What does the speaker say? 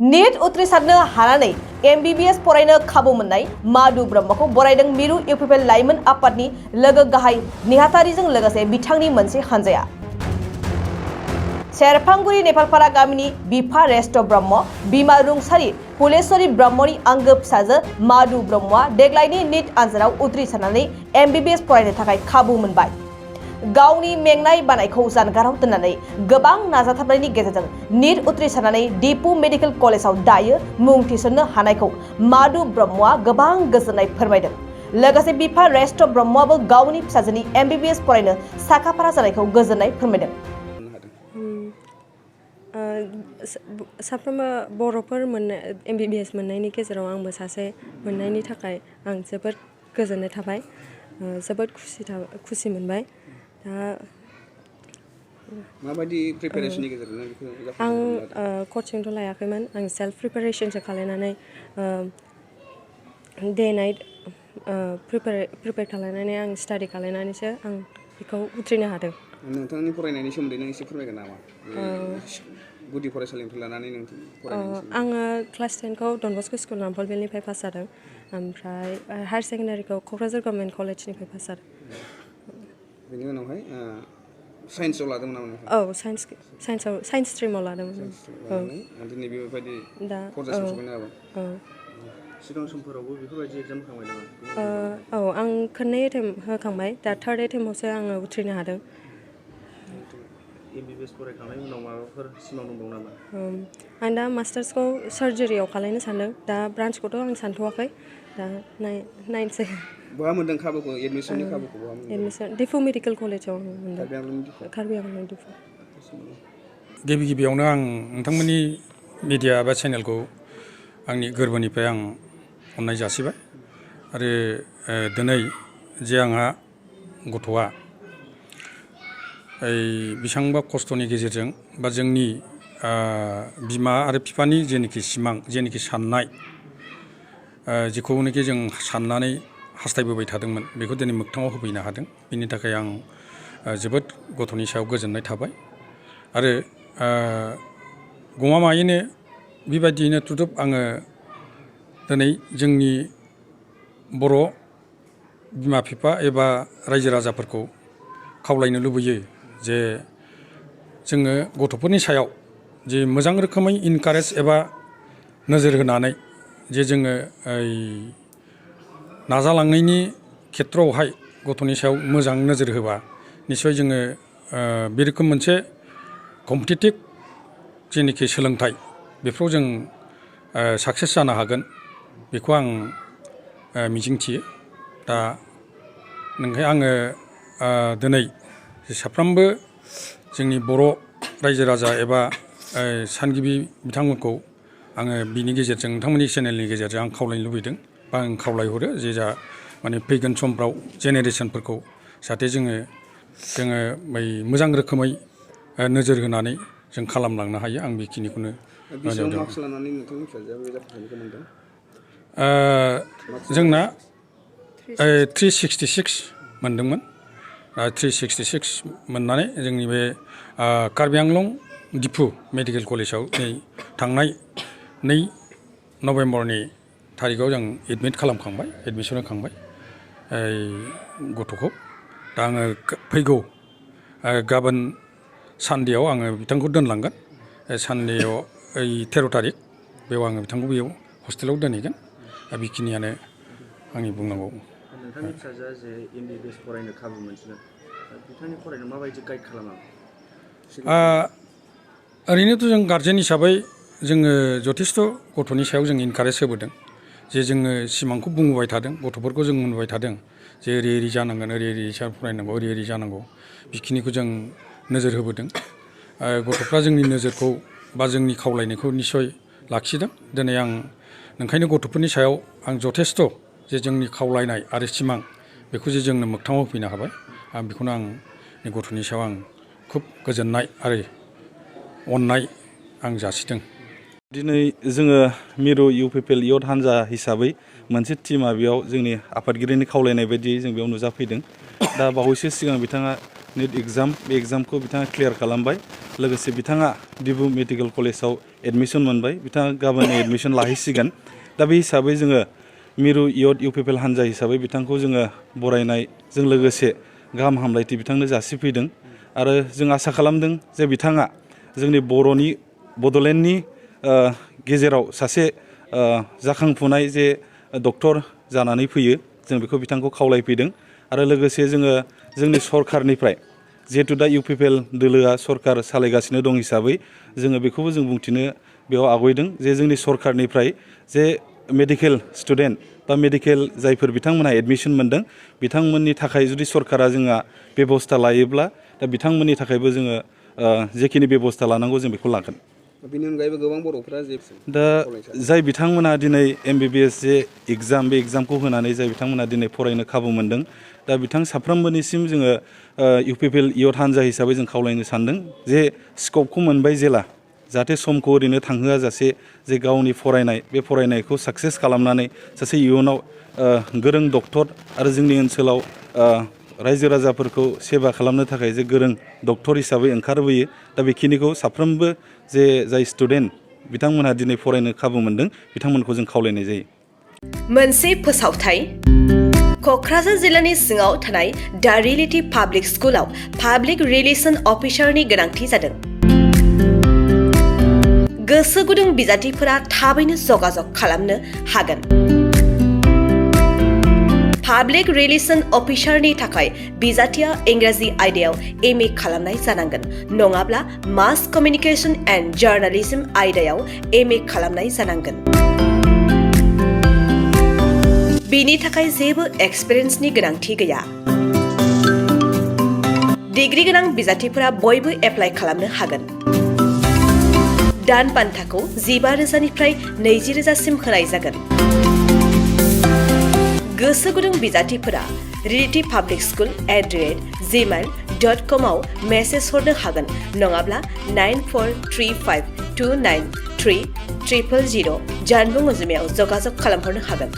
NEET उथ्रिसारनो हानानै MBBS फरायनो खाबु मोननाय माधु ब्रह्मखौ बरायदों मिरु इउपिपिएल लाइमोन आफादनि लोगो गाहाय नेहाथारिजों लोगोसे बिथांनि मोनसे हानजाया। सेरफांगुरि नेपालपारा गामिनि बिफा रेस्ट ब्रह्म, बिमा रुंसारि फुलेश्वरी ब्रह्मनि आंगो फिसाजो माधु ब्रह्मआ देग्लायनि नीट आनजादाव उथ्रिसारनानै MBBS फरायनो थाखाय खाबु मोनबाय। गावनि मेंनाय बानायखौ जानगाराव दोननानै गोबां नाजाथाबनायनि गेजेरजों नीट उथ्रिसारनानै डिपु मेडिकेल कलेजाव दायो मुं थिसननो हानायखौ माधु ब्रह्मआ गोबां गोजोननाय फोरमायदों। लोगोसे बिफा रेस्ट ब्रह्मआबो गावनि फिसाजोनि MBBS फरायनो साखाफारा जानायखौ गोजोननाय फोरमायदों। साफ्रोमबो बर'फोर MBBS मोननायनि गेजेराव आंबो सासे मोननायनि थाखाय आं जोबोद गोजोननाय थाबाय, जोबोद खुसि मोनबाय। दा माबायदि प्रिपारेशननि गेजेरजों आं कचिंथ' लायाखैमोन, आं सेल्फ प्रिपारेशनसो खालायनानै डे नाइट प्रिपेयार खालायनानै आं स्टाडि खालायनानैसो आं बेखौ उथ्रिनो हादों। नोंथांनि फरायनायनि सोमोन्दै नों एसे फोरमायगोन नामा? गुदि फरायसालिनिफ्राय लानानै नोंथां फरायनायनि आङो क्लास 10खौ डन बस्क' स्कुल नाम्फलबिलनिफ्राय पास जादों, ओमफ्राय हायार सेकेन्डारिखौ क'क्राझार गभर्नमेन्ट कलेजनिफ्राय पास जादों। बेनि उनावहाय साइन्सआव लादोंमोन नामा नोंथां? औ साइन्स स्ट्रिमाव लादोंमोन। दिनै बेबायदि फरायसालियाव सफैनो हाबाय। सिगां समफोरावबो बेफोरबायदि एग्जाम होखांबाय नामा? औ आं खननै एटेम्प होखांबाय, दा थार्ड एटेम्पआवसो आङो उथ्रिनो हादों। MBBS फरायखांनायनि उनाव माबाफोर सिमां दंबावो नामा? आं दा मास्टार्सखौ सार्जारियाव खालायनो सानदों, दा ब्रान्सखौथ' आं सानथ'वाखै, दा नायनोसै। बहा मोनदों खाबुखौ, एडमिसननि खाबुखौ बहा मोनदों? एडमिसन डिपु मेडिकेल कलेजाव मोनदों, कार्बि आंलं डिपु। गिबियावनो आं नोंथांमोननि मिडिया बा चेनेलखौ आंनि गोरबोनिफ्राय आं अननाय जासिबाय। आरो दिनै जे आंहा गथ'आ बेसेबांबा खस्थ'नि गेजेरजों बा जोंनि बिमा आरो बिफानि जेनोखि सिमां, जेनोखि साननाय, जेखौनोखि जों साननानै हास्थायबोबाय थादोंमोन, बेखौ दिनै मोगथाङाव होफैनो हादों। बिनि थाखाय आं जोबोद गथ'नि सायाव गोजोननाय थाबाय। आरो गमामायैनो बेबायदियैनो तुदुब आङो दिनै जोंनि बर' बिमा बिफा एबा रायजो राजाफोरखौ खावलायनो लुबैयो जे जोङो गथ'फोरनि सायाव जे मोजां रोखोमै इनकारेज एबा नोजोर होनानै जे जोङो नाजालांनायनि खेथ्रआवहाय गथ'नि सायाव मोजां नोजोर होबा निस्सय जोङो बे रोखोम मोनसे कम्पिटिटिभ जेनोखि सोलोंथाइ, बेफोराव जों साक्सेस जानो हागोन, बेखौ आं मिजिंथियो। दा नोंखाय आङो दिनै साफ्रोमबो जोंनि बर' रायजो राजा एबा सानगिबि बिथांमोनखौ आङो बिनि गेजेरजों, नोंथांमोननि चेनेलनि गेजेरजों आं खावलायनो लुबैदों बा आं खावलायहरो जे माने फैगोन समफ्राव जेनेरेसनफोरखौ जाहाथे जोङो मोजां रोखोमै नोजोर होनानै जों खालामलांनो हायो। आं बेखिनिखौनो मार्क्स लानानै नोंथांनि फिसाजोआ बे जाफुंसारनायखौ मोनदों? जोंना 366 मोनदोंमोन। 366 मोननानै जोंनि बे कार्बि आंलं डिपु मेडिकेल कलेजाव थांनाय 2 नभेम्बरनि थारिखआव जों एडमिसन होखांबाय गथ'खौ। दा आङो फैगौ गाबोन सानडेआव आङो बिथांखौ दोनलांगोन। सानडेआव 13 थारिख, बेयाव आङो बिथांखौ बेयाव हस्टेलाव दोनहैगोन। दा बेखिनियानो आंनि बुंनांगौ। नोंथांनि फिसाजोआ जे MBBS फरायनो खाबु मोनसिगोन, बिथांनि फरायनायाव माबायदि गाइड खालामो? ओरैनोथ' जों गार्जेन हिसाबै जोङो जथेस्थ' गथ'नि सायाव जों इनकारेज होबोदों। जे जोङो सिमांखौ बुंबोबाय थादों, गथ'फोरखौ जों होनबाय थादों जे ओरै जानांगोन, ओरै फरायनांगौ, ओरै जानांगौ, बेखिनिखौ जों नोजोर होबोदों। गथ'फ्रा जोंनि नोजोरखौ बा जोंनि खावलायनायखौ निस्सय लाखिदों। दिनै आं ओंखायनो गथ'फोरनि सायाव आं जथेस्थ' जे जोंनि खावलायनाय आरो सिमां, बेखौ जे जोंनो मोगथाङाव होफैनो हाबाय, बेखौनो आं गथ'नि सायाव आं खुब गोजोननाय आरो अननाय आं जासिदों। दिनै जोङो मिरु इउपिपिएल इयुथ हान्जा हिसाबै मोनसे टिमा बेयाव जोंनि आफादगिरिनि खावलायनाय बायदियै जों बेयाव नुजाफैदों। दा बावैसो सिगां बिथाङा नीट एग्जाम, बे एग्जामखौ बिथाङा क्लियार खालामबाय। लोगोसे बिथाङा डिपु मेडिकेल कलेजाव एडमिसन मोनबाय बिथाङा गाबोन एडमिसन लाहैसिगोन दा बे हिसाबै जोङो मिरु इयथ इउपिपिएल हान्जा हिसाबै बिथांखौ जोङो बरायनायजों लोगोसे गाहाम हामलायथि बिथांनो जासिफैदों आरो जों आसा खालामदों जे बिथाङा जोंनि बड'लेण्डनि गेजेराव सासे जाखांफुनाय जे डक्टर जानानै फैयो जों बेखौ बिथांखौ खावलायफैदों आरो लोगोसे जोङो जोंनि सरकारनिफ्राय जिहेतु दा इउपिपिएल दोलोआ सरकार सालायगासिनो दं हिसाबै जोङो बेखौबो जों बुंथिनो बेयाव आवगायदों जे जोंनि सरकारनिफ्राय जे मेडिकेल स्टुडेन्ट बा मेडिकेल जायफोर बिथांमोनहा एडमिसन मोनदों बिथांमोननि थाखाय जुदि सरकारा जोंहा बेबस्था लायोब्ला दा बिथांमोननि थाखायबो जोङो जेखिनि बेबस्था लानांगौ जों बेखौ लागोन बेनि अनगायैबो गोबां बर'फोरा दा जाय बिथांमोना दिनै MBBS जे एग्जाम बे एग्जामखौ होनानै जाय बिथांमोना दिनै फरायनो खाबु मोनदों दा बिथां साफ्रोमबोनिसिम जोङो इउपिपिएल इयथ हान्जा हिसाबै जों खावलायनो सानदों जे स्कपखौ मोनबाय जेला जाहाथे समखौ ओरैनो थांहोआ जासे जे गावनि फरायनाय बे फरायनायखौ साक्सेस खालामनानै सासे इयुनाव गोरों डक्टर आरो जोंनि ओनसोलाव रायजो राजाफोरखौ सेवा खालामनो थाखाय जे गोरों डक्टर हिसाबै ओंखारबोयो दा बेखिनिखौ साफ्रोमबो जे जाय स्टुडेन्ट बिथांमोनहा दिनै फरायनो खाबु मोनदों बिथांमोनखौ जों खावलायनाय जायो मोनसे फोसावथाय क'क्राझार जिल्लानि सिङाव थानाय दा रियेलिटी पाब्लिक स्कुलाव पाब्लिक रिलेसन अफिसारनि गोनांथि जादों गोसो गुदुं बिजाथिफोरा थाबैनो जगाजग खालामनो हागोन पाब्लिक रिलेसन अफिसारनि थाखाय बिजाथिया इंराजि आयदायाव MA खालामनाय जानांगोन नङाब्ला मास कमिउनिकेशन एन्ड जार्नालिज्म आयदायाव MA खालामनाय जानांगोन बिनि थाखाय जेबो एक्सपिरियेन्सनि गोनांथि गैया डिग्री गोनां बिजाथिफोरा बयबो एप्लाइ खालामनो हागोन दान बान्थाखौ 15,000निफ्राय 20,000सिम होनाय जागोन गोसो गुदुं बिजाथिफोरा realtypublicschool@gmail.com आव मेसेज हरनो हागोन नङाब्ला 9435293000 जानबुं अनजिमायाव जगाजग खालामहरनो हागोन